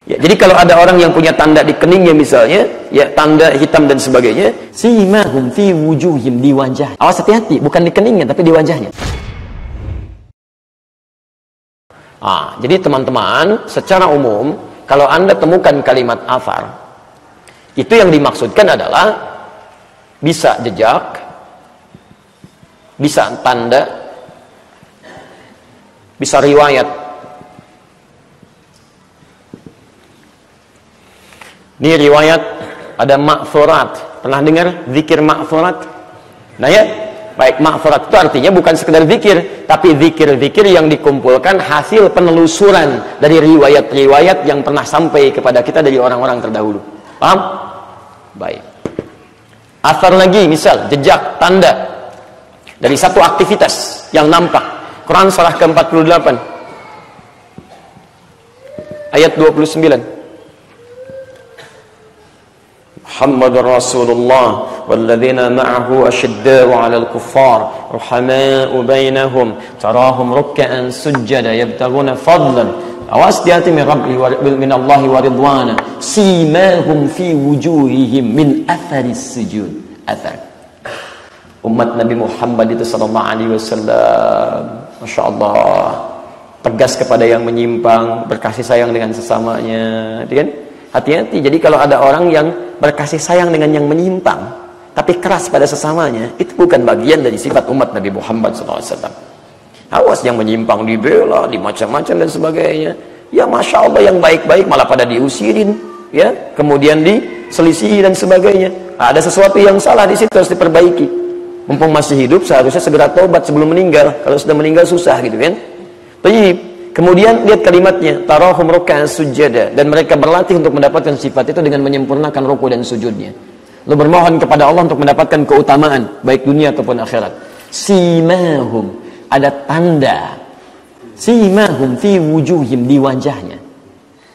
Ya, jadi kalau ada orang yang punya tanda di keningnya misalnya, ya tanda hitam dan sebagainya, simahum fi wujuhim, di wajah. Awas, hati-hati, bukan di keningnya tapi di wajahnya. Jadi teman-teman, secara umum kalau Anda temukan kalimat athar, itu yang dimaksudkan adalah bisa jejak, bisa tanda, bisa riwayat. Ini riwayat, ada ma'thurat. Pernah dengar zikir ma'thurat? Nah ya, baik, ma'thurat itu artinya bukan sekedar zikir, tapi zikir-zikir yang dikumpulkan hasil penelusuran dari riwayat-riwayat yang pernah sampai kepada kita dari orang-orang terdahulu. Paham? Baik. Athar lagi, misal jejak, tanda dari satu aktivitas yang nampak. Quran surah ke-48 ayat 29. Muhammadur Rasulullah walladzina ma'ahu asyidda'u 'alal kuffar ruhama'u bainahum tarahum ruk'an sujada yabtaghuna fadlan. Awas, hati min Allahi wa ridwana simahum fi wujuhihim min atharis sujud. Athar. Umat Nabi Muhammad itu sallallahu alaihi wasallam, Masya Allah, tegas kepada yang menyimpang, berkasih sayang dengan sesamanya, kan? Hati-hati. Jadi kalau ada orang yang berkasih sayang dengan yang menyimpang tapi keras pada sesamanya, itu bukan bagian dari sifat umat Nabi Muhammad SAW. Awas, yang menyimpang dibela, dimacam-macam dan sebagainya. Ya Masya Allah, yang baik-baik malah pada diusirin, ya, kemudian diselisihi dan sebagainya. Ada sesuatu yang salah di situ, harus diperbaiki. Mumpung masih hidup seharusnya segera tobat sebelum meninggal. Kalau sudah meninggal susah, gitu kan. Baik. Kemudian lihat kalimatnya, tarahum ruk'an sujada, dan mereka berlatih untuk mendapatkan sifat itu dengan menyempurnakan ruku dan sujudnya. Lalu bermohon kepada Allah untuk mendapatkan keutamaan baik dunia ataupun akhirat. Simahum, ada tanda. Simahum fi wujuhim, di wajahnya.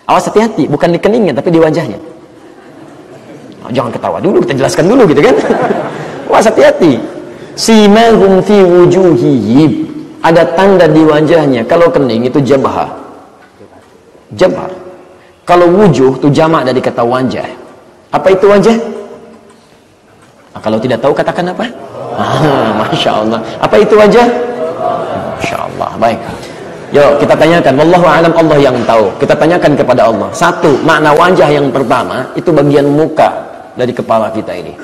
Awas, hati-hati, bukan di keningnya tapi di wajahnya. Jangan ketawa dulu, kita jelaskan dulu, gitu kan. Awas, hati-hati. Simahum fi wujuhihim, ada tanda di wajahnya. Kalau kening itu jabha, jabhar. Kalau wujuh itu jamak dari kata wajah. Apa itu wajah? Kalau tidak tahu katakan apa? Masya Allah. Apa itu wajah? Masya Allah. Baik. Yuk kita tanyakan. Wallahu a'lam, Allah yang tahu. Kita tanyakan kepada Allah. Satu, makna wajah yang pertama itu bagian muka dari kepala kita ini.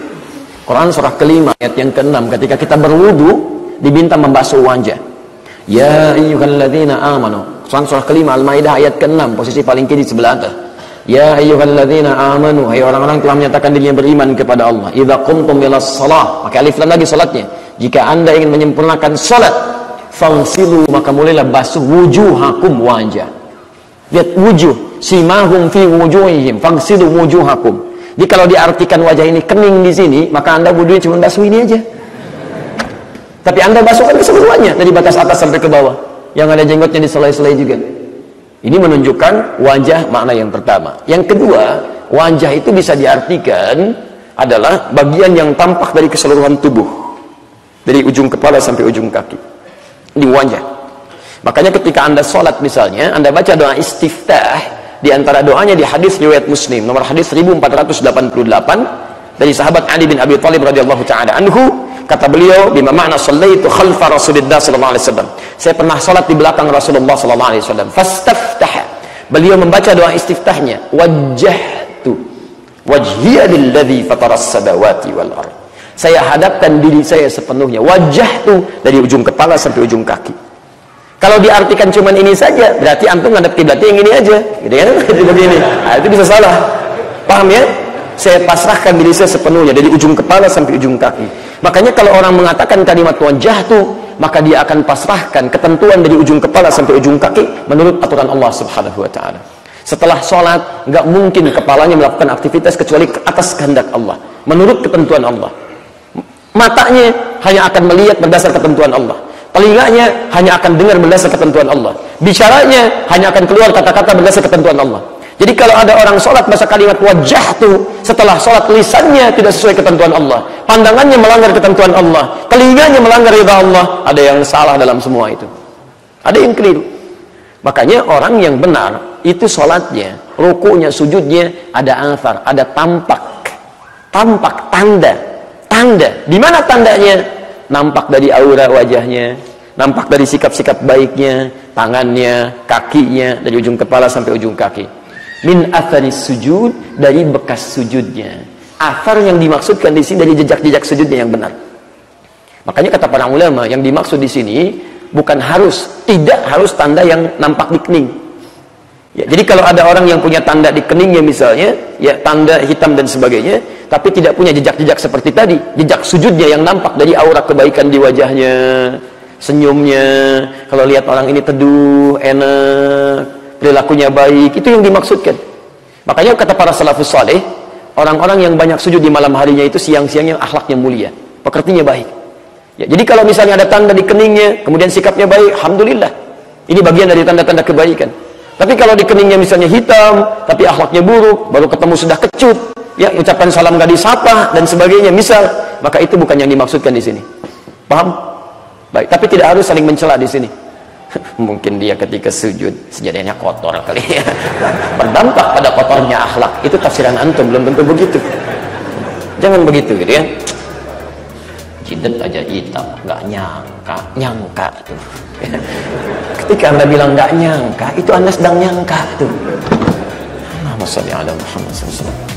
Quran surah ke-5 ayat yang ke-6, ketika kita berwudu diminta membasuh wajah. Ya ayyuhalladzina amanu. Surah ke-5 Al-Maidah ayat ke-6, posisi paling kiri sebelah atas. Ya ayyuhalladzina amanu, hai orang-orang telah menyatakan dirinya beriman kepada Allah. Idza qumtum ilas shalah, pakai alif lam lagi salatnya. Jika Anda ingin menyempurnakan salat, fangsilu, maka mulailah basuh wujuhakum, wajah. Lihat wujuh, simahum fi wujuhihim, fangsilu wujuhakum. Jadi kalau diartikan wajah ini kening di sini, maka Anda wudunya cuma basuh ini aja. Tapi Anda basuhkan keseluruhannya dari batas atas sampai ke bawah. Yang ada jenggotnya di selai-selai juga. Ini menunjukkan wajah, makna yang pertama. Yang kedua, wajah itu bisa diartikan adalah bagian yang tampak dari keseluruhan tubuh, dari ujung kepala sampai ujung kaki. Ini wajah. Makanya ketika Anda sholat misalnya, Anda baca doa istiftah, di antara doanya di hadis riwayat Muslim nomor hadis 1488 dari sahabat Ali bin Abi Thalib radhiyallahu taala anhu. Kata beliau, bima makna shallaitu khalfa Rasulillah sallallahu alaihi wasallam. Saya pernah salat di belakang Rasulullah sallallahu alaihi wasallam. Fastaftaha. Beliau membaca doa istiftahnya, wajjahtu wajhiya lilladzi fataras samawati wal ardh. Saya hadapkan diri saya sepenuhnya, wajjahtu, dari ujung kepala sampai ujung kaki. Kalau diartikan cuman ini saja, berarti antum ngadep kiblatnya yang ini aja, gitu kan? Begini. Itu bisa salah. Paham ya? Saya pasrahkan diri saya sepenuhnya dari ujung kepala sampai ujung kaki. Makanya kalau orang mengatakan kalimat wajah itu, maka dia akan pasrahkan ketentuan dari ujung kepala sampai ujung kaki menurut aturan Allah Subhanahu wa taala. Setelah sholat, nggak mungkin kepalanya melakukan aktivitas kecuali ke atas kehendak Allah, menurut ketentuan Allah. Matanya hanya akan melihat berdasar ketentuan Allah. Telinganya hanya akan dengar berdasar ketentuan Allah. Bicaranya hanya akan keluar kata-kata berdasar ketentuan Allah. Jadi kalau ada orang sholat bahasa kalimat wajah itu, setelah sholat lisannya tidak sesuai ketentuan Allah, pandangannya melanggar ketentuan Allah, telinganya melanggar ridha Allah, ada yang salah dalam semua itu, ada yang keliru. Makanya orang yang benar itu sholatnya rukunya, sujudnya, ada athar, ada tampak, tanda. Di mana tandanya? Nampak dari aura wajahnya, nampak dari sikap-sikap baiknya, tangannya, kakinya, dari ujung kepala sampai ujung kaki. Min atharis sujud, dari bekas sujudnya. Athar yang dimaksudkan di sini dari jejak-jejak sujudnya yang benar. Makanya kata para ulama, yang dimaksud di sini bukan tidak harus tanda yang nampak di kening. Ya, jadi kalau ada orang yang punya tanda di keningnya misalnya, ya tanda hitam dan sebagainya, tapi tidak punya jejak-jejak seperti tadi, jejak sujudnya yang nampak dari aura kebaikan di wajahnya, senyumnya, kalau lihat orang ini teduh, enak, perilakunya baik, itu yang dimaksudkan. Makanya kata para salafus saleh, orang-orang yang banyak sujud di malam harinya itu siang-siangnya akhlaknya mulia, pekertinya baik. Ya, jadi kalau misalnya ada tanda di keningnya, kemudian sikapnya baik, alhamdulillah, ini bagian dari tanda-tanda kebaikan. Tapi kalau di keningnya misalnya hitam, tapi akhlaknya buruk, baru ketemu sudah kecut, ya ucapan salam gak disapa dan sebagainya, misal, maka itu bukan yang dimaksudkan di sini. Paham? Baik, tapi tidak harus saling mencela di sini. Mungkin dia ketika sujud sejadanya kotor kali ya. Berdampak pada kotornya akhlak. Itu tafsiran antum, belum tentu begitu. Jangan begitu gitu ya. Jidat aja hitam, nggak nyangka tuh. Ketika Anda bilang nggak nyangka, itu Anda sedang nyangka tuh. Allahumma shalli ala Muhammad sallallahu alaihi wasallam.